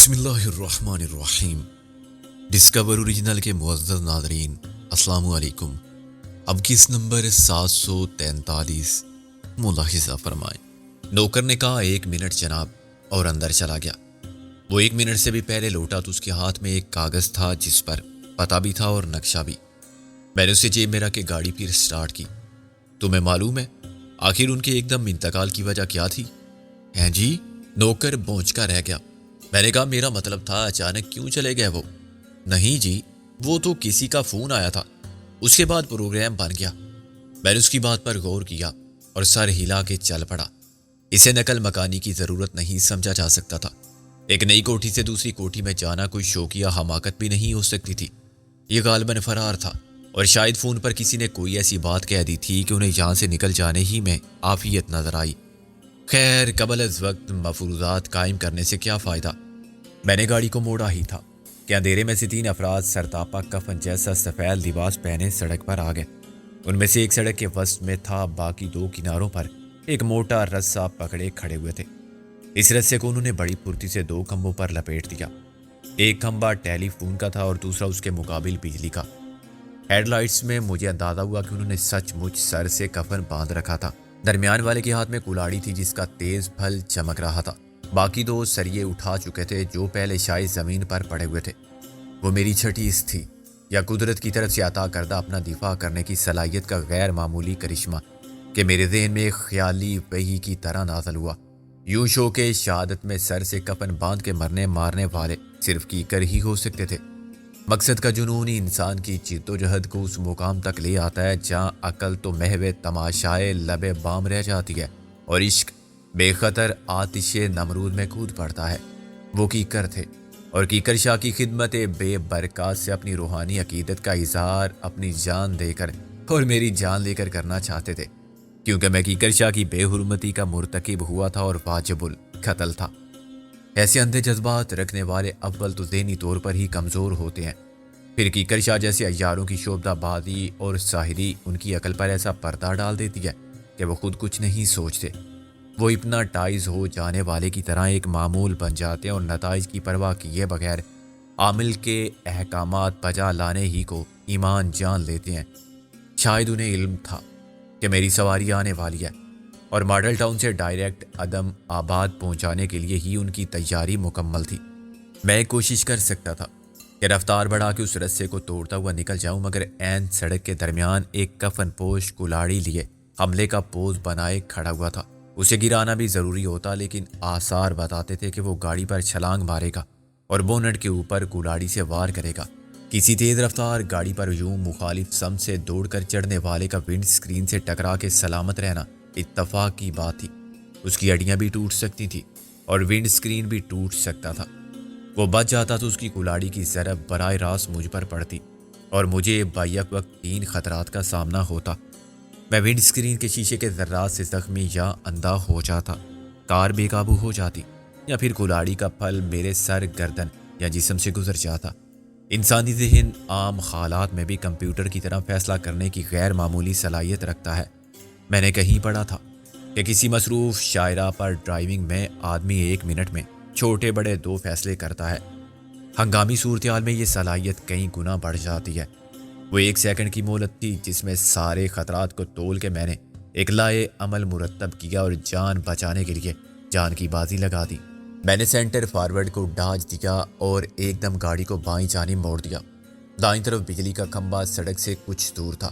بسم اللہ الرحمن الرحیم۔ ڈسکور اوریجنل کے معزز ناظرین، السلام علیکم۔ اب کس نمبر 743 ملاحظہ فرمائیں۔ نوکر نے کہا 1 منٹ جناب، اور اندر چلا گیا۔ وہ 1 منٹ سے بھی پہلے لوٹا تو اس کے ہاتھ میں ایک کاغذ تھا جس پر پتہ بھی تھا اور نقشہ بھی۔ میں نے اسے جیب میں رکھ کے گاڑی پھر سٹارٹ کی۔ تمہیں معلوم ہے آخر ان کے ایک دم انتقال کی وجہ کیا تھی؟ ہیں جی؟ نوکر بونچکا رہ گیا۔ میں نے کہا میرا مطلب تھا اچانک کیوں چلے گئے وہ؟ نہیں جی، وہ تو کسی کا فون آیا تھا، اس کے بعد پروگرام بن گیا۔ میں نے اس کی بات پر غور کیا اور سر ہلا کے چل پڑا۔ اسے نقل مکانی کی ضرورت نہیں سمجھا جا سکتا تھا۔ ایک نئی کوٹھی سے دوسری کوٹھی میں جانا کوئی شوقیہ حماقت بھی نہیں ہو سکتی تھی۔ یہ غالباً فرار تھا، اور شاید فون پر کسی نے کوئی ایسی بات کہہ دی تھی کہ انہیں یہاں سے نکل جانے ہی میں عافیت نظر آئی۔ خیر، قبل از وقت مفروضات قائم کرنے سے کیا فائدہ؟ میں نے گاڑی کو موڑا ہی تھا کہ اندھیرے میں سے 3 افراد سرتاپا کفن جیسا سفید لباس پہنے سڑک پر آ گئے۔ ان میں سے ایک سڑک کے وسط میں تھا، باقی 2 کناروں پر ایک موٹا رسا پکڑے کھڑے ہوئے تھے۔ اس رسے کو انہوں نے بڑی پھرتی سے 2 کھمبوں پر لپیٹ دیا۔ ایک کھمبا ٹیلی فون کا تھا اور دوسرا اس کے مقابل بجلی کا۔ ہیڈ لائٹس میں مجھے اندازہ ہوا کہ انہوں نے سچ مچ سر سے کفن باندھ رکھا تھا۔ درمیان والے کے ہاتھ میں کلاڑی تھی جس کا تیز پھل چمک رہا تھا۔ باقی 2 سریے اٹھا چکے تھے جو پہلے شاید زمین پر پڑے ہوئے تھے۔ وہ میری چھٹیس تھی، یا قدرت کی طرف سے عطا کردہ اپنا دفاع کرنے کی صلاحیت کا غیر معمولی کرشمہ کہ میرے ذہن میں ایک خیالی وحی کی طرح نازل ہوا۔ یوں شوق شہادت میں سر سے کفن باندھ کے مرنے مارنے والے صرف کیکر ہی ہو سکتے تھے۔ مقصد کا جنون ہی انسان کی جد و جہد کو اس مقام تک لے آتا ہے جہاں عقل تو محو تماشائے لب بام رہ جاتی ہے اور عشق بے خطر آتش نمرود میں کود پڑتا ہے۔ وہ کیکر تھے، اور کیکر شاہ کی خدمت بے برکات سے اپنی روحانی عقیدت کا اظہار اپنی جان دے کر اور میری جان لے کر کرنا چاہتے تھے، کیونکہ میں کیکر شاہ کی بے حرمتی کا مرتکب ہوا تھا اور واجب القتل تھا۔ ایسے اندھے جذبات رکھنے والے اول تو ذہنی طور پر ہی کمزور ہوتے ہیں، پھر کیکر شاہ جیسے عیاروں کی شعبدہ بازی اور ساحری ان کی عقل پر ایسا پردہ ڈال دیتی ہے کہ وہ خود کچھ نہیں سوچتے۔ وہ ہپناٹائز ہو جانے والے کی طرح ایک معمول بن جاتے ہیں اور نتائج کی پرواہ کیے بغیر عامل کے احکامات بجا لانے ہی کو ایمان جان لیتے ہیں۔ شاید انہیں علم تھا کہ میری سواری آنے والی ہے، اور ماڈل ٹاؤن سے ڈائریکٹ عدم آباد پہنچانے کے لیے ہی ان کی تیاری مکمل تھی۔ میں کوشش کر سکتا تھا کہ رفتار بڑھا کے اس رسے کو توڑتا ہوا نکل جاؤں، مگر عین سڑک کے درمیان ایک کفن پوش کلاڑی لیے حملے کا پوز بنائے کھڑا ہوا تھا۔ اسے گرانا بھی ضروری ہوتا، لیکن آثار بتاتے تھے کہ وہ گاڑی پر چھلانگ مارے گا اور بونٹ کے اوپر کلاڑی سے وار کرے گا۔ کسی تیز رفتار گاڑی پر یوں مخالف سمت سے دوڑ کر چڑھنے والے کا ونڈ سکرین سے ٹکرا کے سلامت رہنا اتفاق کی بات تھی۔ اس کی ہڈیاں بھی ٹوٹ سکتی تھیں اور ونڈ سکرین بھی ٹوٹ سکتا تھا۔ وہ بچ جاتا تو اس کی کلاڑی کی ضرب براہ راست مجھ پر پڑتی اور مجھے بیک وقت 3 خطرات کا سامنا ہوتا۔ میں ونڈ سکرین کے شیشے کے ذرات سے زخمی یا اندھا ہو جاتا، کار بے قابو ہو جاتی، یا پھر کلاڑی کا پھل میرے سر، گردن یا جسم سے گزر جاتا۔ انسانی ذہن عام حالات میں بھی کمپیوٹر کی طرح فیصلہ کرنے کی غیر معمولی صلاحیت رکھتا ہے۔ میں نے کہیں پڑھا تھا کہ کسی مصروف شاہراہ پر ڈرائیونگ میں آدمی 1 منٹ میں چھوٹے بڑے 2 فیصلے کرتا ہے۔ ہنگامی صورتحال میں یہ صلاحیت کئی گنا بڑھ جاتی ہے۔ وہ 1 سیکنڈ کی مہلت تھی جس میں سارے خطرات کو تول کے میں نے ایک لائے عمل مرتب کیا اور جان بچانے کے لیے جان کی بازی لگا دی۔ میں نے سینٹر فارورڈ کو ڈاج دیا اور ایک دم گاڑی کو بائیں جانب موڑ دیا۔ دائیں طرف بجلی کا کھمبا سڑک سے کچھ دور تھا۔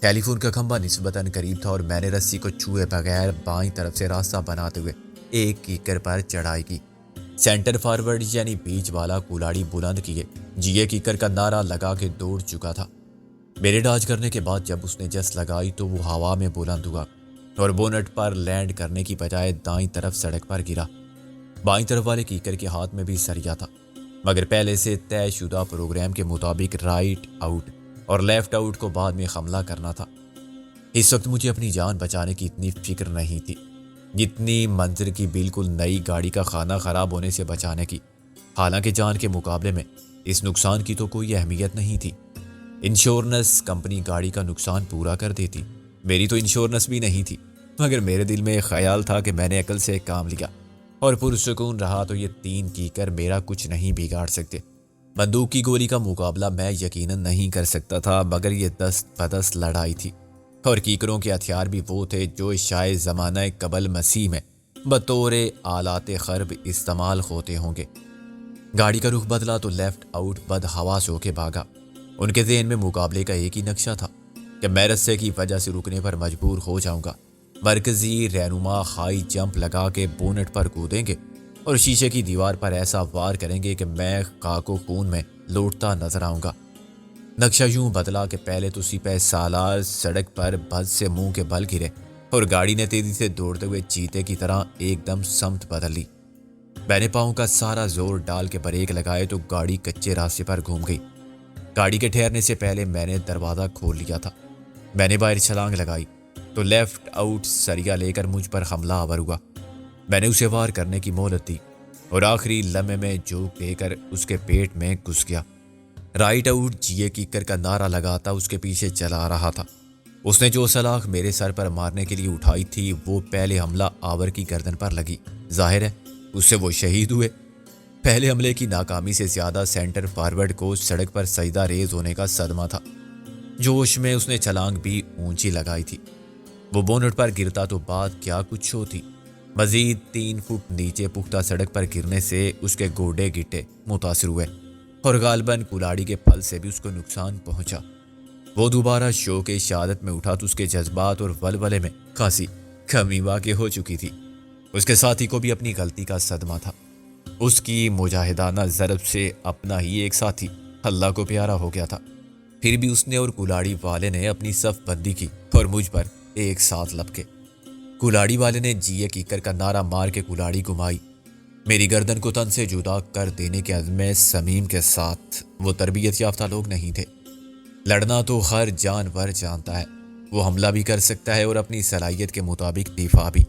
ٹیلی فون کا کھمبا نسبتاً قریب تھا اور میں نے رسی کو چھوئے بغیر بائیں طرف سے راستہ بناتے ہوئے ایک کیکر پر چڑھائی کی۔ سینٹر فارورڈ یعنی بیچ والا کلاڑی بلند کیے جیے کیکر کا نعرہ لگا کے دوڑ چکا تھا۔ میرے ڈاج کرنے کے بعد جب اس نے جس لگائی تو وہ ہوا میں بلند ہوا اور بونٹ پر لینڈ کرنے کی بجائے دائیں طرف سڑک پر گرا۔ بائیں طرف والے کیکر کے ہاتھ میں بھی سریا تھا، مگر پہلے سے طے شدہ پروگرام کے مطابق رائٹ آؤٹ اور لیفٹ آؤٹ کو بعد میں حملہ کرنا تھا۔ اس وقت مجھے اپنی جان بچانے کی اتنی فکر نہیں تھی جتنی منظر کی بالکل نئی گاڑی کا خانہ خراب ہونے سے بچانے کی۔ حالانکہ جان کے مقابلے میں اس نقصان کی تو کوئی اہمیت نہیں تھی۔ انشورنس کمپنی گاڑی کا نقصان پورا کر دیتی، میری تو انشورنس بھی نہیں تھی، مگر میرے دل میں ایک خیال تھا کہ میں نے عقل سے کام لیا اور پرسکون رہا تو یہ 3 کیکر میرا کچھ نہیں بگاڑ سکتے۔ بندوق کی گولی کا مقابلہ میں یقیناً نہیں کر سکتا تھا، مگر یہ دست بدست لڑائی تھی، اور کیکروں کے ہتھیار بھی وہ تھے جو شاید زمانہ قبل مسیح میں بطور آلات حرب استعمال ہوتے ہوں گے۔ گاڑی کا رخ بدلا تو لیفٹ آؤٹ بد حواس ہو کے بھاگا۔ ان کے ذہن میں مقابلے کا ایک ہی نقشہ تھا کہ میں رستے کی وجہ سے رکنے پر مجبور ہو جاؤں گا۔ مرکزی رہنما ہائی جمپ لگا کے بونٹ پر کودیں گے اور شیشے کی دیوار پر ایسا وار کریں گے کہ میں خاک و خون میں لوٹتا نظر آؤں گا۔ نقشہ یوں بدلا کہ پہلے تو سپہ سالار سڑک پر بھد سے منہ کے بل گرے اور گاڑی نے تیزی سے دوڑتے ہوئے چیتے کی طرح ایک دم سمت بدل لی۔ میں نے پاؤں کا سارا زور ڈال کے بریک لگائے تو گاڑی کچے راستے پر گھوم گئی۔ گاڑی کے ٹھہرنے سے پہلے میں نے دروازہ کھول لیا تھا۔ میں نے باہر چھلانگ لگائی تو لیفٹ آؤٹ سریا لے کر مجھ پر حملہ آور ہوا۔ میں نے اسے وار کرنے کی مہلت دی اور آخری لمحے میں جھوک دے کر اس کے پیٹ میں گھس گیا۔ رائٹ آؤٹ جیے کیکر کا نعرہ لگاتا اس کے پیچھے چلا رہا تھا۔ اس نے جو سلاخ میرے سر پر مارنے کے لیے اٹھائی تھی وہ پہلے حملہ آور کی گردن پر لگی۔ ظاہر ہے اس سے وہ شہید ہوئے۔ پہلے حملے کی ناکامی سے زیادہ سینٹر فارورڈ کو سڑک پر سجدہ ریز ہونے کا صدمہ تھا۔ جوش میں اس نے چھلانگ بھی اونچی لگائی تھی۔ وہ بونٹ پر گرتا تو بات کیا کچھ ہوتی۔ مزید 3 فٹ نیچے پختہ سڑک پر گرنے سے اس کے گوڑے گٹے متاثر ہوئے اور غالباً کلاڑی کے پھل سے بھی اس کو نقصان پہنچا۔ وہ دوبارہ شو کے شہادت میں اٹھا تو اس کے جذبات اور ولولے میں خاصی کمی واقع ہو چکی تھی۔ اس کے ساتھی کو بھی اپنی غلطی کا صدمہ تھا۔ اس کی مجاہدانہ ضرب سے اپنا ہی ایک ساتھی اللہ کو پیارا ہو گیا تھا۔ پھر بھی اس نے اور کلاڑی والے نے اپنی صف بندی کی اور مجھ پر ایک ساتھ لپکے۔ کلاڑی والے نے جیے کیکر کا نعرہ مار کے کلاڑی گھمائی۔ میری گردن کو تن سے جدا کر دینے کے عزم صمیم کے ساتھ۔ وہ تربیت یافتہ لوگ نہیں تھے۔ لڑنا تو ہر جانور جانتا ہے، وہ حملہ بھی کر سکتا ہے اور اپنی صلاحیت کے مطابق دفاع بھی۔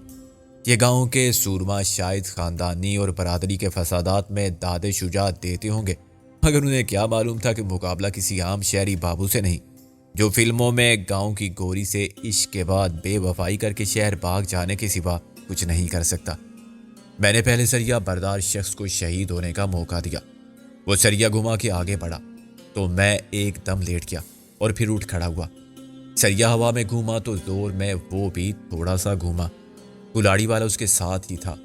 یہ گاؤں کے سورما شاید خاندانی اور برادری کے فسادات میں داد شجاعت دیتے ہوں گے، مگر انہیں کیا معلوم تھا کہ مقابلہ کسی عام شہری بابو سے نہیں جو فلموں میں گاؤں کی گوری سے عشق کے بعد بے وفائی کر کے شہر بھاگ جانے کے سوا کچھ نہیں کر سکتا۔ میں نے پہلے سریا بردار شخص کو شہید ہونے کا موقع دیا۔ وہ سریا گھما کے آگے بڑھا تو میں ایک دم لیٹ گیا اور پھر اٹھ کھڑا ہوا۔ سریا ہوا میں گھوما تو زور میں وہ بھی تھوڑا سا گھوما۔ کلاڑی والا اس کے ساتھ ہی تھا۔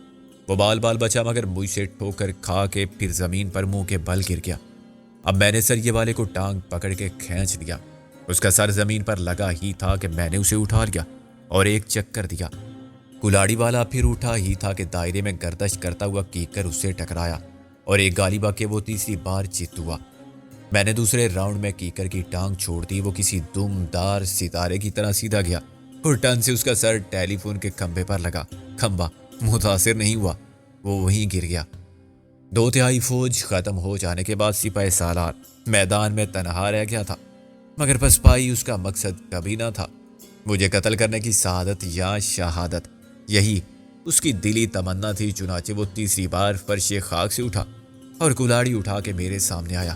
وہ بال بچا مگر مجھ سے ٹھوکر کھا کے پھر زمین پر منہ کے بل گر گیا۔ اب میں نے سریے والے کو ٹانگ پکڑ کے کھینچ لیا۔ اس کا سر زمین پر لگا ہی تھا کہ میں نے اسے اٹھا لیا اور ایک چکر دیا۔ کلاڑی والا پھر اٹھا ہی تھا کہ دائرے میں گردش کرتا ہوا کیکر اس سے ٹکرایا اور ایک غالبا کے وہ تیسری بار چت ہوا۔ میں نے دوسرے راؤنڈ میں کیکر کی ٹانگ چھوڑ دی۔ وہ کسی دم دار ستارے کی طرح سیدھا گیا اور ٹن سے اس کا سر ٹیلی فون کے کھمبے پر لگا۔ کھمبا متاثر نہیں ہوا، وہ وہیں گر گیا۔ 2/3 فوج ختم ہو جانے کے بعد سپاہی سالار میدان میں تنہا رہ گیا تھا، مگر پسپائی اس کا مقصد کبھی نہ تھا۔ مجھے قتل کرنے کی سعادت یا شہادت، یہی اس کی دلی تمنا تھی۔ چنانچہ وہ تیسری بار فرش خاک سے اٹھا اور کلاڑی اٹھا کے میرے سامنے آیا۔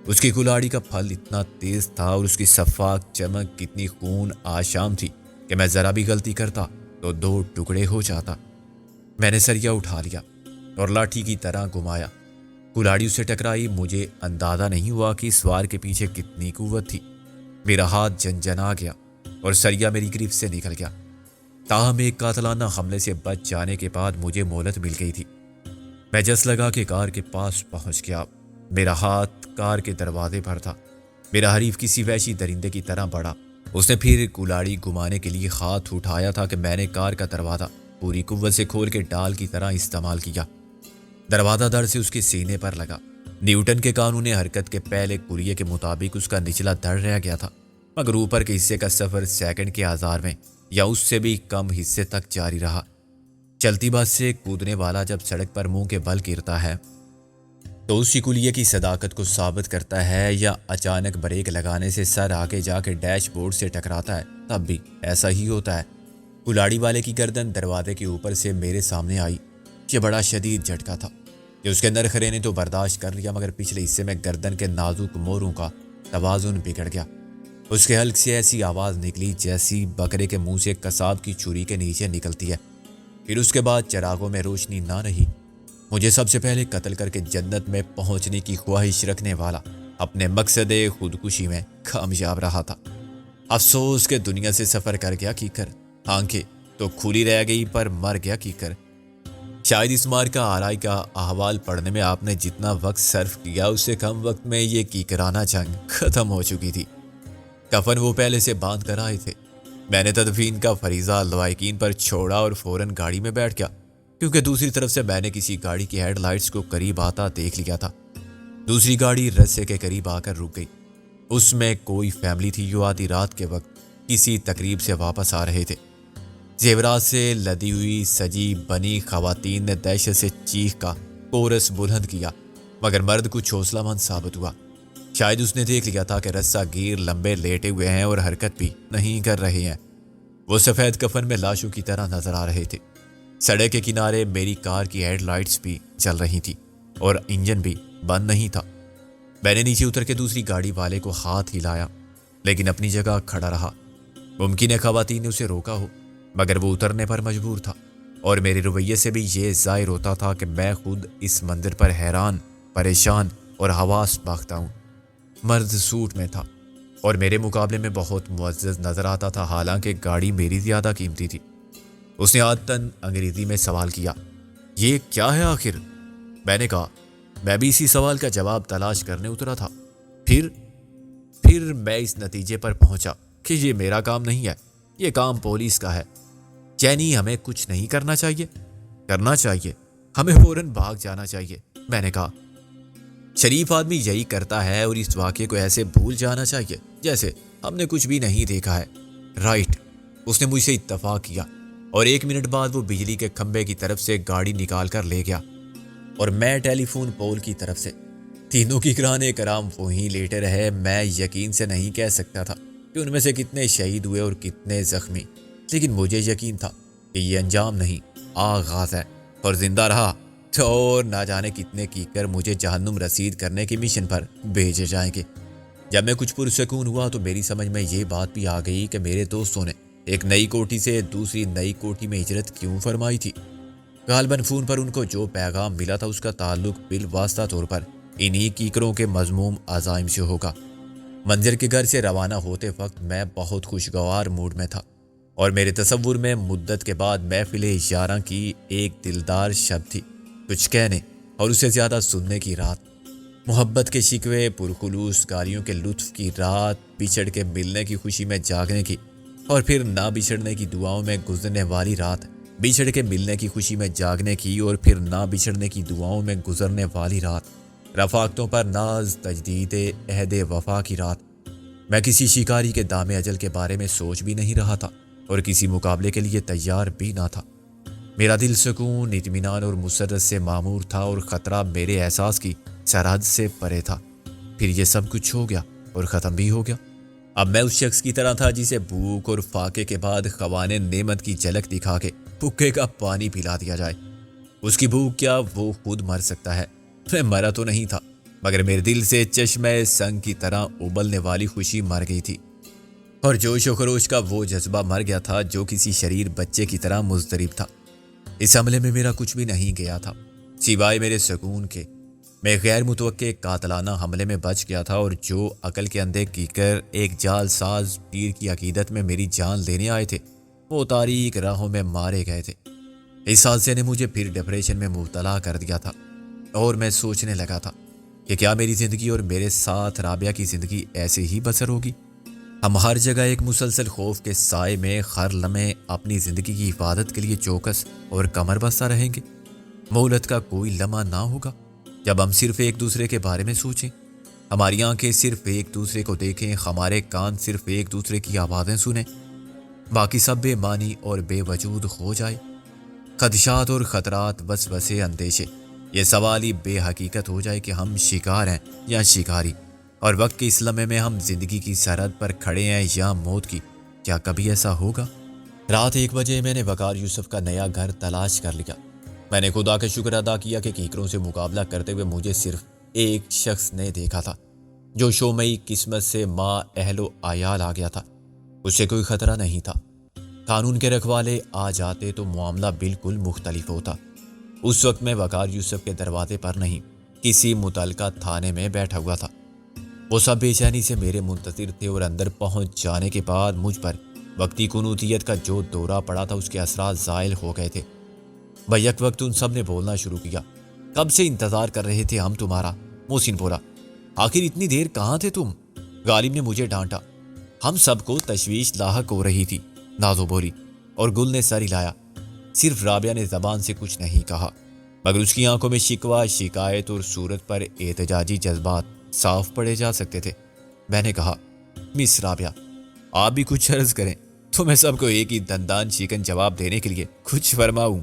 اس کی کلاڑی کا پھل اتنا تیز تھا اور اس کی شفاف چمک اتنی خون آشام تھی کہ میں ذرا بھی غلطی کرتا تو 2 ٹکڑے ہو جاتا۔ میں نے سریا اٹھا لیا اور لاٹھی کی طرح گھمایا۔ کلاڑی اسے ٹکرائی۔ مجھے اندازہ نہیں ہوا کہ سوار کے پیچھے کتنی قوت تھی۔ میرا ہاتھ جنجنا گیا اور سریا میری گرفت سے نکل گیا۔ تاہم ایک قاتلانہ حملے سے بچ جانے کے بعد مجھے مہلت مل گئی تھی۔ میں جس لگا کے کار کے پاس پہنچ گیا۔ میرا ہاتھ کار کے دروازے پر تھا۔ میرا حریف کسی وحشی درندے کی طرح بڑھا۔ اس نے پھر کلاڑی گھمانے کے لیے ہاتھ اٹھایا تھا کہ میں نے کار کا دروازہ پوری قوت سے کھول کے ڈال کی طرح استعمال کیا۔ دروازہ دھڑ سے اس کے سینے پر لگا۔ نیوٹن کے قانون حرکت کے پہلے کلیے کے مطابق اس کا نچلا دھڑ رہ گیا تھا، مگر اوپر کے حصے کا سفر سیکنڈ کے آزار میں یا اس سے بھی کم حصے تک جاری رہا۔ چلتی بس سے کودنے والا جب سڑک پر منہ کے بل گرتا ہے تو اس کلیے کی صداقت کو ثابت کرتا ہے، یا اچانک بریک لگانے سے سر آگے جا کے ڈیش بورڈ سے ٹکراتا ہے تب بھی ایسا ہی ہوتا ہے۔ کلاڑی والے کی گردن دروازے کے اوپر سے میرے سامنے آئی۔ یہ بڑا شدید جھٹکا تھا کہ اس کے نرخرے نے تو برداشت کر لیا، مگر پچھلے حصے میں گردن کے نازک موروں کا توازن بگڑ گیا۔ اس کے حلق سے ایسی آواز نکلی جیسی بکرے کے منہ سے قصاب کی چھری کے نیچے نکلتی ہے۔ پھر اس کے بعد چراغوں میں روشنی نہ رہی۔ مجھے سب سے پہلے قتل کر کے جنت میں پہنچنے کی خواہش رکھنے والا اپنے مقصد خودکشی میں کامیاب رہا تھا۔ افسوس کہ دنیا سے سفر کر گیا کی کر، آنکھیں تو کھلی رہ گئی پر مر گیا کی کر۔ شاید اس مار کا آرائی کا احوال پڑھنے میں آپ نے جتنا وقت صرف کیا اس سے کم وقت میں یہ کیکرانہ جنگ ختم ہو چکی تھی۔ کفن وہ پہلے سے باندھ کر آئے تھے۔ میں نے تدفین کا فریضہ لوائقین پر چھوڑا اور فوراً گاڑی میں بیٹھ گیا، کیونکہ دوسری طرف سے میں نے کسی گاڑی کی ہیڈ لائٹس کو قریب آتا دیکھ لیا تھا۔ دوسری گاڑی رستے کے قریب آ کر رک گئی۔ اس میں کوئی فیملی تھی جو آدھی رات کے وقت کسی تقریب سے واپس آ رہے تھے۔ زیورات سے لدی ہوئی سجی بنی خواتین نے دہشت سے چیخ کا کورس بلند کیا، مگر مرد کچھ حوصلہ مند ثابت ہوا۔ شاید اس نے دیکھ لیا تھا کہ رسہ گیر لمبے لیٹے ہوئے ہیں اور حرکت بھی نہیں کر رہے ہیں۔ وہ سفید کفن میں لاشوں کی طرح نظر آ رہے تھے۔ سڑک کے کنارے میری کار کی ہیڈ لائٹس بھی جل رہی تھی اور انجن بھی بند نہیں تھا۔ میں نے نیچے اتر کے دوسری گاڑی والے کو ہاتھ ہلایا، لیکن اپنی جگہ کھڑا رہا۔ ممکن ہے خواتین نے اسے روکا ہو، مگر وہ اترنے پر مجبور تھا، اور میرے رویے سے بھی یہ ظاہر ہوتا تھا کہ میں خود اس منظر پر حیران، پریشان اور حواس باختہ ہوں۔ مرد سوٹ میں تھا اور میرے مقابلے میں بہت معزز نظر آتا تھا، حالانکہ گاڑی میری زیادہ قیمتی تھی۔ اس نے عادتاً انگریزی میں سوال کیا، یہ کیا ہے آخر؟ میں نے کہا، میں بھی اسی سوال کا جواب تلاش کرنے اترا تھا۔ پھر میں اس نتیجے پر پہنچا کہ یہ میرا کام نہیں ہے، یہ کام پولیس کا ہے۔ چینی ہمیں کچھ نہیں کرنا چاہیے؟ کرنا چاہیے، ہمیں فوراً بھاگ جانا چاہیے، میں نے کہا۔ شریف آدمی یہی کرتا ہے اور اس واقعے کو ایسے بھول جانا چاہیے جیسے ہم نے کچھ بھی نہیں دیکھا ہے۔ رائٹ، اس نے مجھ سے اتفاق کیا، اور 1 منٹ بعد وہ بجلی کے کھمبے کی طرف سے گاڑی نکال کر لے گیا اور میں ٹیلی فون پول کی طرف سے۔ تینوں کی کرانے کرام وہیں لیٹے رہے۔ میں یقین سے نہیں کہہ سکتا تھا کہ ان میں سے کتنے شہید ہوئے اور کتنے زخمی، لیکن مجھے یقین تھا کہ یہ انجام نہیں، آغاز ہے، اور زندہ رہا تو نہ جانے کتنے کیکر مجھے جہنم رسید کرنے کی مشن پر بھیجے جائیں گے۔ جب میں کچھ پرسکون ہوا تو میری سمجھ میں یہ بات بھی آ گئی کہ میرے دوستوں نے ایک نئی کوٹھی سے دوسری نئی کوٹھی میں ہجرت کیوں فرمائی تھی۔ غالباً فون پر ان کو جو پیغام ملا تھا اس کا تعلق بالواسطہ طور پر انہی کیکروں کے مذموم عزائم سے ہوگا۔ منظر کے گھر سے روانہ ہوتے وقت میں بہت خوشگوار موڈ میں تھا، اور میرے تصور میں مدت کے بعد محفل یاراں کی ایک دلدار شب تھی، کچھ کہنے اور اسے زیادہ سننے کی رات، محبت کے شکوے، پرخلوص گالیوں کے لطف کی رات، بچھڑ کے ملنے کی خوشی میں جاگنے کی اور پھر نہ بچھڑنے کی دعاؤں میں گزرنے والی رات، بچھڑ کے ملنے کی خوشی میں جاگنے کی اور پھر نہ بچھڑنے کی دعاؤں میں گزرنے والی رات، رفاقتوں پر ناز، تجدید عہد وفا کی رات۔ میں کسی شکاری کے دام اجل کے بارے میں سوچ بھی نہیں رہا تھا اور کسی مقابلے کے لیے تیار بھی نہ تھا۔ میرا دل سکون، اطمینان اور مسرت سے معمور تھا، اور خطرہ میرے احساس کی سرحد سے پرے تھا۔ پھر یہ سب کچھ ہو گیا اور ختم بھی ہو گیا۔ اب میں اس شخص کی طرح تھا جسے بھوک اور فاقے کے بعد خوان نعمت کی جھلک دکھا کے بھوکے کا پانی پلا دیا جائے۔ اس کی بھوک کیا، وہ خود مر سکتا ہے۔ میں مرا تو نہیں تھا، مگر میرے دل سے چشمہ سنگ کی طرح ابلنے والی خوشی مر گئی تھی، اور جوش و خروش کا وہ جذبہ مر گیا تھا جو کسی شریر بچے کی طرح مضطرب تھا۔ اس حملے میں میرا کچھ بھی نہیں گیا تھا سوائے میرے سکون کے۔ میں غیر متوقع قاتلانہ حملے میں بچ گیا تھا، اور جو عقل کے اندھے کیکر ایک جال ساز پیر کی عقیدت میں میری جان لینے آئے تھے، وہ تاریک راہوں میں مارے گئے تھے۔ اس حادثے نے مجھے پھر ڈپریشن میں مبتلا کر دیا تھا، اور میں سوچنے لگا تھا کہ کیا میری زندگی اور میرے ساتھ رابعہ کی زندگی ایسے ہی بسر ہوگی؟ ہم ہر جگہ ایک مسلسل خوف کے سائے میں ہر لمحے اپنی زندگی کی حفاظت کے لیے چوکس اور کمر بستہ رہیں گے۔ مہلت کا کوئی لمحہ نہ ہوگا جب ہم صرف ایک دوسرے کے بارے میں سوچیں، ہماری آنکھیں صرف ایک دوسرے کو دیکھیں، ہمارے کان صرف ایک دوسرے کی آوازیں سنیں، باقی سب بے معنی اور بے وجود ہو جائے۔ خدشات اور خطرات، وسوسے، اندیشے، یہ سوال ہی بے حقیقت ہو جائے کہ ہم شکار ہیں یا شکاری، اور وقت کے اس لمحے میں ہم زندگی کی سرحد پر کھڑے ہیں یا موت کی۔ کیا کبھی ایسا ہوگا؟ رات 1 بجے میں نے وقار یوسف کا نیا گھر تلاش کر لیا۔ میں نے خدا کا شکر ادا کیا کہ کیکروں سے مقابلہ کرتے ہوئے مجھے صرف ایک شخص نے دیکھا تھا، جو شومئی قسمت سے ماں اہل و عیال آ گیا تھا۔ اس سے کوئی خطرہ نہیں تھا۔ قانون کے رکھوالے آ جاتے تو معاملہ بالکل مختلف ہوتا۔ اس وقت میں وقار یوسف کے دروازے پر نہیں، کسی متعلقہ تھانے میں بیٹھا ہوا تھا۔ وہ سب بے چینی سے میرے منتظر تھے اور اندر پہنچ جانے کے بعد مجھ پر وقتی قنوطیت کا جو دورہ پڑا تھا اس کے اثرات زائل ہو گئے تھے۔ بیک وقت ان سب نے بولنا شروع کیا، کب سے انتظار کر رہے تھے ہم تمہارا۔ محسن بولا، آخر اتنی دیر کہاں تھے تم؟ غالب نے مجھے ڈانٹا۔ ہم سب کو تشویش لاحق ہو رہی تھی، نازو بولی، اور گل نے سر ہلایا۔ صرف رابعہ نے زبان سے کچھ نہیں کہا، مگر اس کی آنکھوں میں شکوہ، شکایت اور صورت پر احتجاجی جذبات صاف پڑے جا سکتے تھے۔ میں نے کہا، مس رابعہ، آپ بھی کچھ عرض کریں تو میں سب کو ایک ہی دندان شکن جواب دینے کے لیے کچھ فرماؤں۔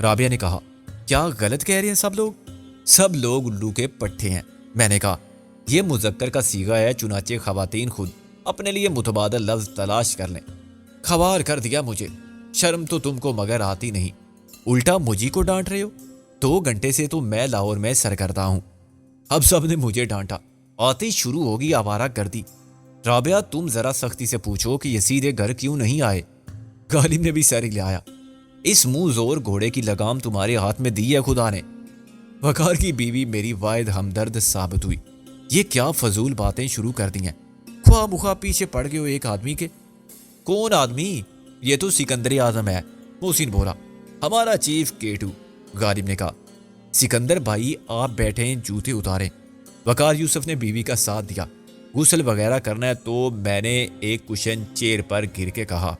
رابعہ نے کہا، کیا غلط کہہ رہے ہیں سب لوگ؟ سب لوگ الو کے پٹھے ہیں۔ میں نے کہا، یہ مذکر کا صیغہ ہے، چنانچہ خواتین خود اپنے لیے متبادل لفظ تلاش کر لیں۔ خوار کر دیا مجھے، شرم تو تم کو مگر آتی نہیں، الٹا مجھے کو ڈانٹ رہے ہو۔ 2 گھنٹے سے تو میں لاہور میں سرگردہ ہوں۔ اب سب نے مجھے ڈانٹا، آتی شروع ہوگی آوارہ گردی۔ رابعہ، تم ذرا سختی سے پوچھو کہ یہ سیدھے گھر کیوں نہیں آئے۔ غالب نے بھی سر ہلایا۔ اس منہ زور گھوڑے کی لگام تمہارے ہاتھ میں دی ہے خدا نے۔ وقار کی بیوی میری واحد ہمدرد ثابت ہوئی۔ یہ کیا فضول باتیں شروع کر دی ہیں؟ خواہ مخواہ پیچھے پڑ گئے ہو ایک آدمی کے۔ کون آدمی؟ یہ تو سکندر اعظم ہے، محسن بولا، ہمارا چیف کیٹو۔ غالب نے کہا، سکندر بھائی آپ بیٹھے ہیں، جوتے اتاریں۔ وقار یوسف نے بیوی کا ساتھ دیا۔ غسل وغیرہ کرنا ہے تو میں نے ایک کشن چیئر پر گر کے کہا،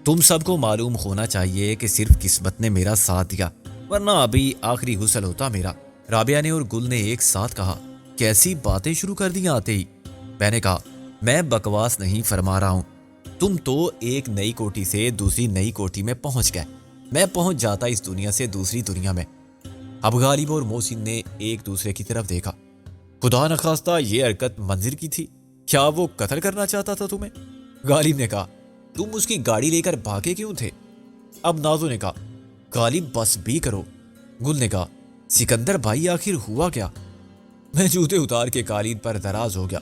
تم سب کو معلوم ہونا چاہیے کہ صرف قسمت نے میرا ساتھ دیا، ورنہ ابھی آخری غسل ہوتا میرا۔ رابعہ نے اور گل نے ایک ساتھ کہا، کیسی باتیں شروع کر دی آتے ہی۔ میں نے کہا، میں بکواس نہیں فرما رہا ہوں، تم تو ایک نئی کوٹھی سے دوسری نئی کوٹھی میں پہنچ گئے، میں پہنچ جاتا اس دنیا سے دوسری دنیا میں۔ اب غالب اور محسن نے ایک دوسرے کی طرف دیکھا۔ خدا نخواستہ یہ حرکت منظر کی تھی؟ کیا وہ قتل کرنا چاہتا تھا تمہیں؟ غالب نے کہا، تم اس کی گاڑی لے کر بھاگے کیوں تھے؟ اب نازو نے کہا، غالب بس بھی کرو۔ گل نے کہا، سکندر بھائی آخر ہوا کیا؟ میں جوتے اتار کے قالین پر دراز ہو گیا۔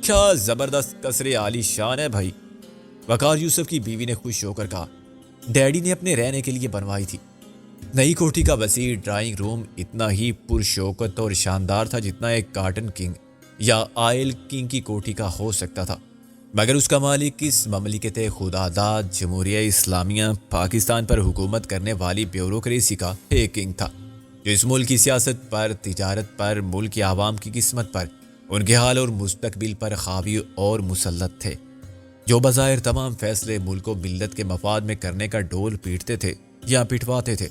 کیا زبردست قصر عالی شان ہے بھائی، وقار یوسف کی بیوی نے خوش ہو کر کہا۔ ڈیڈی نے اپنے رہنے کے لیے بنوائی تھی۔ نئی کوٹھی کا وسیع ڈرائنگ روم اتنا ہی پرشوکت اور شاندار تھا جتنا ایک کارٹن کنگ یا آئل کنگ کی کوٹھی کا ہو سکتا تھا، مگر اس کا مالک اس مملکت خدا داد جمہوریہ اسلامیہ پاکستان پر حکومت کرنے والی بیوروکریسی کا ایک کنگ تھا، جو اس ملک کی سیاست پر، تجارت پر، ملک کے عوام کی قسمت پر، ان کے حال اور مستقبل پر حاوی اور مسلط تھے، جو بظاہر تمام فیصلے ملک و ملت کے مفاد میں کرنے کا ڈول پیٹتے تھے یا پٹواتے تھے،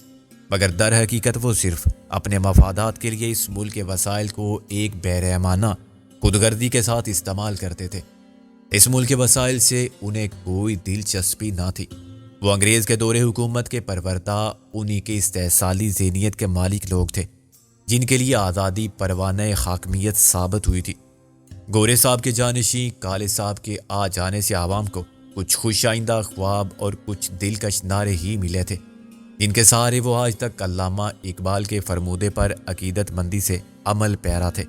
مگر در حقیقت وہ صرف اپنے مفادات کے لیے اس ملک کے وسائل کو ایک بے رحمانہ خودگردی کے ساتھ استعمال کرتے تھے۔ اس ملک کے وسائل سے انہیں کوئی دلچسپی نہ تھی۔ وہ انگریز کے دور حکومت کے پروردہ، انہی کے استحصالی ذہنیت کے مالک لوگ تھے، جن کے لیے آزادی پروانہ حاکمیت ثابت ہوئی تھی۔ گورے صاحب کے جانشین کالے صاحب کے آ جانے سے عوام کو کچھ خوش آئندہ خواب اور کچھ دلکش نعرے ہی ملے تھے، جن کے سہارے وہ آج تک علامہ اقبال کے فرمودے پر عقیدت مندی سے عمل پیرا تھے۔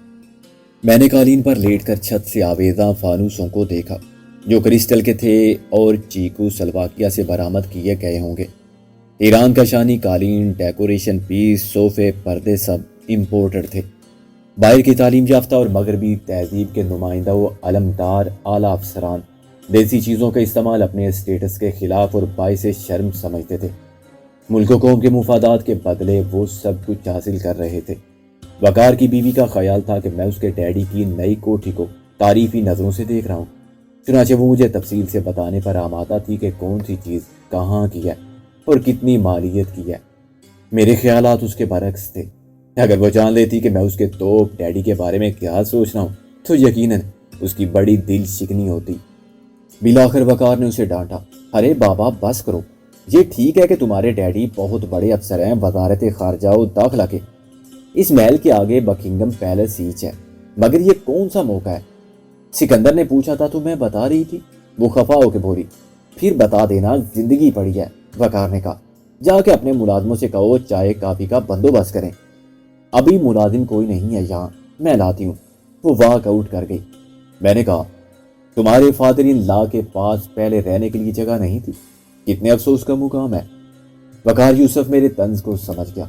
میں نے قالین پر لیٹ کر چھت سے آویزاں فانوسوں کو دیکھا، جو کرسٹل کے تھے اور چیکو سلواکیہ سے برآمد کیے گئے ہوں گے۔ ایران کا شانی قالین، ڈیکوریشن پیس، صوفے، پردے سب امپورٹڈ تھے۔ باہر کی تعلیم یافتہ اور مغربی تہذیب کے نمائندہ و علمدار اعلیٰ افسران دیسی چیزوں کا استعمال اپنے اسٹیٹس کے خلاف اور باعث شرم سمجھتے تھے۔ ملک و قوم کے مفادات کے بدلے وہ سب کچھ حاصل کر رہے تھے۔ وقار کی بیوی کا خیال تھا کہ میں اس کے ڈیڈی کی نئی کوٹھی کو تعریفی نظروں سے دیکھ رہا ہوں، چنانچہ وہ مجھے تفصیل سے بتانے پر آمادہ تھی کہ کون سی چیز کہاں کی ہے اور کتنی مالیت کی ہے۔ میرے خیالات اس کے برعکس تھے۔ اگر وہ جان لیتی کہ میں اس کے توپ ڈیڈی کے بارے میں کیا سوچ رہا ہوں تو یقیناً اس کی بڑی دل شکنی ہوتی۔ بالآخر وقار نے اسے ڈانٹا، ارے بابا بس کرو، یہ ٹھیک ہے کہ تمہارے ڈیڈی بہت بڑے افسر ہیں وزارت خارجہ و داخلہ کے، اس محل کے آگے بکنگم پیلس سیچ ہے، مگر یہ کون سا موقع ہے؟ سکندر نے پوچھا تھا تو میں بتا رہی تھی، وہ خفا ہو کے بولی۔ پھر بتا دینا، زندگی پڑی ہے، وقار نے کہا۔ جا کے اپنے ملازموں سے کہو چائے کافی کا بندوبست کریں۔ ابھی ملازم کوئی نہیں ہے یہاں، میں لاتی ہوں۔ وہ واک آؤٹ کر گئی۔ میں نے کہا، تمہارے فادر ان لا کے پاس پہلے رہنے کے لیے جگہ نہیں تھی؟ کتنے افسوس کا مقام ہے۔ وقار یوسف میرے طنز کو سمجھ گیا۔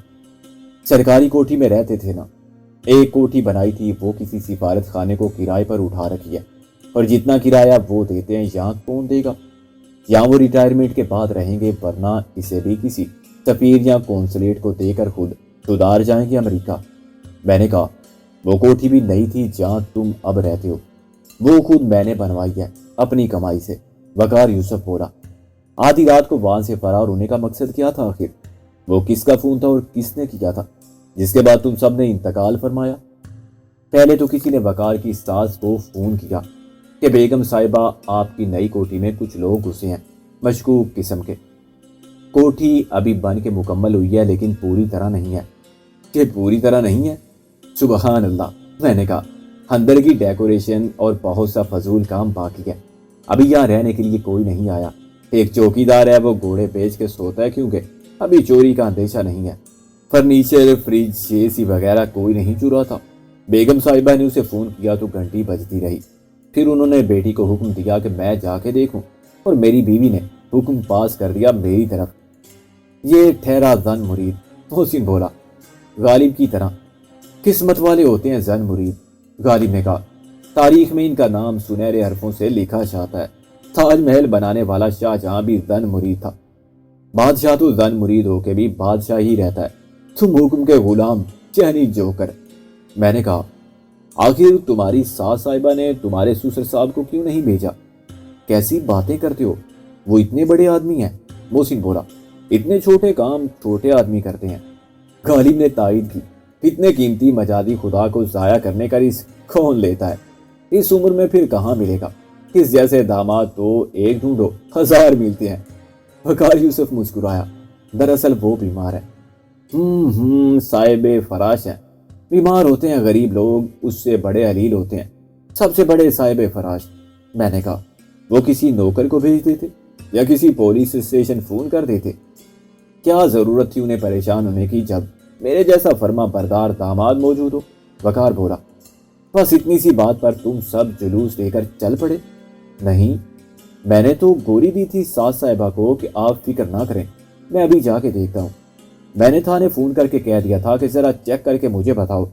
سرکاری کوٹھی میں رہتے تھے نا، ایک کوٹھی بنائی تھی، وہ کسی سفارت خانے کو کرائے پر اٹھا رکھی ہے، اور جتنا کرایہ وہ دیتے ہیں یہاں کون دے گا؟ یہاں وہ ریٹائرمنٹ کے بعد رہیں گے، ورنہ اسے بھی کسی سفیر یا کونسلیٹ کو دے کر خود سدھار جائیں گے امریکہ۔ میں نے کہا وہ کوٹھی بھی نہیں تھی جہاں تم اب رہتے ہو، وہ خود میں نے بنوائی ہے اپنی کمائی سے۔ وقار یوسف بولا۔ آدھی رات کو وہاں سے فرار ہونے کا مقصد کیا تھا آخر؟ وہ کس کا فون تھا اور کس نے کیا تھا جس کے بعد تم سب نے انتقال فرمایا؟ پہلے تو کسی نے وقار کی ساس کو فون کیا کہ بیگم صاحبہ آپ کی نئی کوٹھی میں کچھ لوگ گھسے ہیں، مشکوک قسم کے۔ کوٹھی ابھی بن کے مکمل ہوئی ہے لیکن پوری طرح نہیں ہے۔ کہ پوری طرح نہیں ہے؟ سبحان اللہ، میں نے کہا اندر کی ڈیکوریشن اور بہت سا فضول کام باقی ہے، ابھی یہاں رہنے کے لیے کوئی نہیں آیا۔ ایک چوکیدار ہے، وہ گھوڑے بیچ کے سوتا ہے کیونکہ ابھی چوری کا اندیشہ نہیں ہے۔ فرنیچر، فریج، AC وغیرہ کوئی نہیں چورا تھا۔ بیگم صاحبہ نے اسے فون کیا تو گھنٹی بجتی رہی، پھر انہوں نے بیٹی کو حکم دیا کہ میں جا کے دیکھوں، اور میری بیوی نے حکم پاس کر دیا میری طرف۔ یہ ٹھہرا زن مرید، محسن بولا، غالب کی طرح۔ قسمت والے ہوتے ہیں زن مرید، غالب نے کہا۔ تاریخ میں ان کا نام سنہرے حرفوں سے لکھا جاتا ہے۔ تاج محل بنانے والا شاہ جہاں بھی زن مرید تھا۔ بادشاہ تو زن مرید ہو کے بھی بادشاہ ہی رہتا ہے، تم حکم کے غلام چہنی جوکر۔ میں نے کہا آخر تمہاری ساس صاحبہ نے تمہارے سسر صاحب کو کیوں نہیں بھیجا؟ کیسی باتیں کرتے ہو، وہ اتنے بڑے آدمی ہیں، محسن بولا۔ اتنے چھوٹے کام چھوٹے آدمی کرتے ہیں، غالب نے تائید کی۔ اتنے قیمتی مجازی خدا کو ضائع کرنے کا رزق کون لیتا ہے؟ اس عمر میں پھر کہاں ملے گا؟ اس جیسے داماد تو ایک ڈھونڈو 1000 ملتے ہیں۔ وقار یوسف مسکرایا۔ دراصل وہ بیمار ہے۔ صاحب فراش ہیں۔ بیمار ہوتے ہیں غریب لوگ، اس سے بڑے علیل ہوتے ہیں سب سے بڑے صاحب فراش۔ میں نے کہا وہ کسی نوکر کو بھیج دیتے یا کسی پولیس اسٹیشن فون کر دیتے؟ کیا ضرورت تھی انہیں پریشان ہونے کی جب میرے جیسا فرما بردار داماد موجود ہو؟ وقار بولا۔ بس اتنی سی بات پر تم سب جلوس لے کر چل پڑے؟ نہیں، میں نے تو گولی دی تھی ساس صاحبہ کو کہ آپ فکر نہ کریں، میں ابھی جا کے دیکھتا ہوں۔ میں نے تھانے فون کر کے کہہ دیا تھا کہ ذرا چیک کر کے مجھے بتاؤ،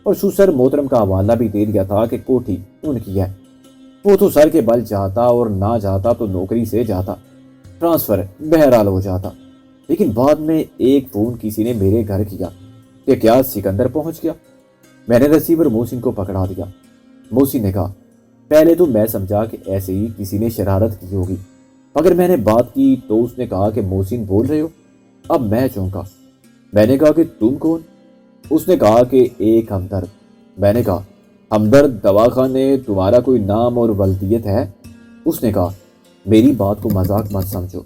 اور سسر محترم کا حوالہ بھی دے دیا تھا کہ کوٹھی ان کی ہے۔ وہ تو سر کے بل جاتا، اور نہ جاتا تو نوکری سے جاتا، ٹرانسفر بہرحال ہو جاتا۔ لیکن بعد میں ایک فون کسی نے میرے گھر کیا کہ کیا سکندر پہنچ گیا؟ میں نے ریسیور محسن کو پکڑا دیا۔ محسن نے کہا پہلے تو میں سمجھا کہ ایسے ہی کسی نے شرارت کی ہوگی، مگر میں نے بات کی تو اس نے کہا کہ محسن بول رہے ہو؟ اب میں چونکا۔ میں نے کہا کہ تم کون؟ اس نے کہا کہ ایک ہمدرد۔ میں نے کہا ہمدرد دواخانے تمہارا کوئی نام اور ولدیت ہے؟ اس نے کہا میری بات کو مذاق مت سمجھو،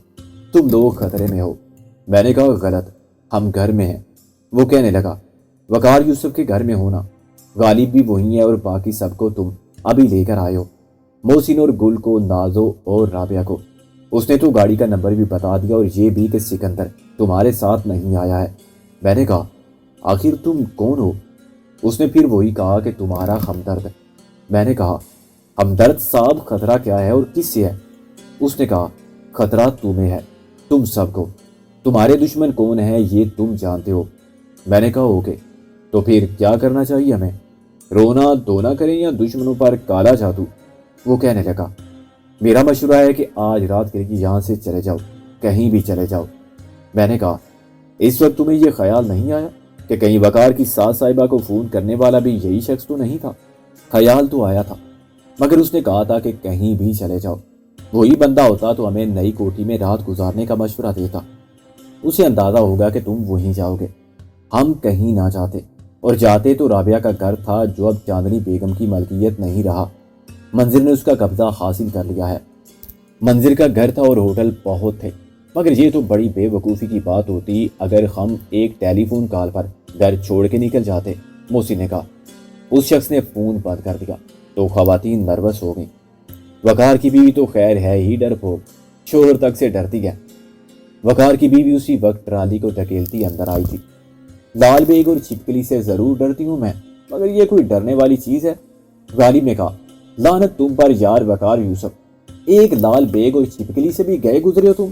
تم لوگ خطرے میں ہو۔ میں نے کہا غلط، ہم گھر میں ہیں۔ وہ کہنے لگا وقار یوسف کے گھر میں ہونا، غالب بھی وہی ہے، اور باقی سب کو تم ابھی لے کر آئے ہو، محسن اور گل کو، نازو اور رابعہ کو۔ اس نے تو گاڑی کا نمبر بھی بتا دیا، اور یہ بھی کہ سکندر تمہارے ساتھ نہیں آیا ہے۔ میں نے کہا آخر تم کون ہو؟ اس نے پھر وہی کہا کہ تمہارا ہمدرد۔ میں نے کہا ہمدرد صاحب خطرہ کیا ہے اور کس سے ہے؟ اس نے کہا خطرہ تمہیں ہے، تم سب کو۔ تمہارے دشمن کون ہیں یہ تم جانتے ہو۔ میں نے کہا اوکے، تو پھر کیا کرنا چاہیے ہمیں؟ رونا دھونا کریں یا دشمنوں پر کالا جادو؟ وہ کہنے لگا میرا مشورہ ہے کہ آج رات کے لیے یہاں سے چلے جاؤ، کہیں بھی چلے جاؤ۔ میں نے کہا اس وقت تمہیں یہ خیال نہیں آیا کہ کہیں وقار کی ساس صاحبہ کو فون کرنے والا بھی یہی شخص تو نہیں تھا؟ خیال تو آیا تھا، مگر اس نے کہا تھا کہ کہیں بھی چلے جاؤ۔ وہی بندہ ہوتا تو ہمیں نئی کوٹھی میں رات گزارنے کا مشورہ دیتا، اسے اندازہ ہوگا کہ تم وہیں جاؤ گے۔ ہم کہیں نہ جاتے، اور جاتے تو رابعہ کا گھر تھا جو اب چاندنی بیگم کی ملکیت نہیں رہا، منظر نے اس کا قبضہ حاصل کر لیا ہے۔ منظر کا گھر تھا اور ہوٹل بہت تھے، مگر یہ تو بڑی بے وقوفی کی بات ہوتی اگر ہم ایک ٹیلی فون کال پر گھر چھوڑ کے نکل جاتے، محسن نے کہا۔ اس شخص نے فون بند کر دیا تو خواتین نروس ہو گئیں۔ وقار کی بیوی تو خیر ہے ہی ڈرپوک، شوہر تک سے ڈرتی ہے۔ وقار کی بیوی اسی وقت ٹرالی کو دھکیلتی اندر آئی تھی۔ لال بیگ اور چھپکلی سے ضرور ڈرتی ہوں میں، مگر یہ کوئی ڈرنے والی چیز ہے؟ غالب نے کہا لعنت تم پر یار وقار یوسف، ایک لال بیگ اور چھپکلی سے بھی گئے گزرے ہو تم؟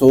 100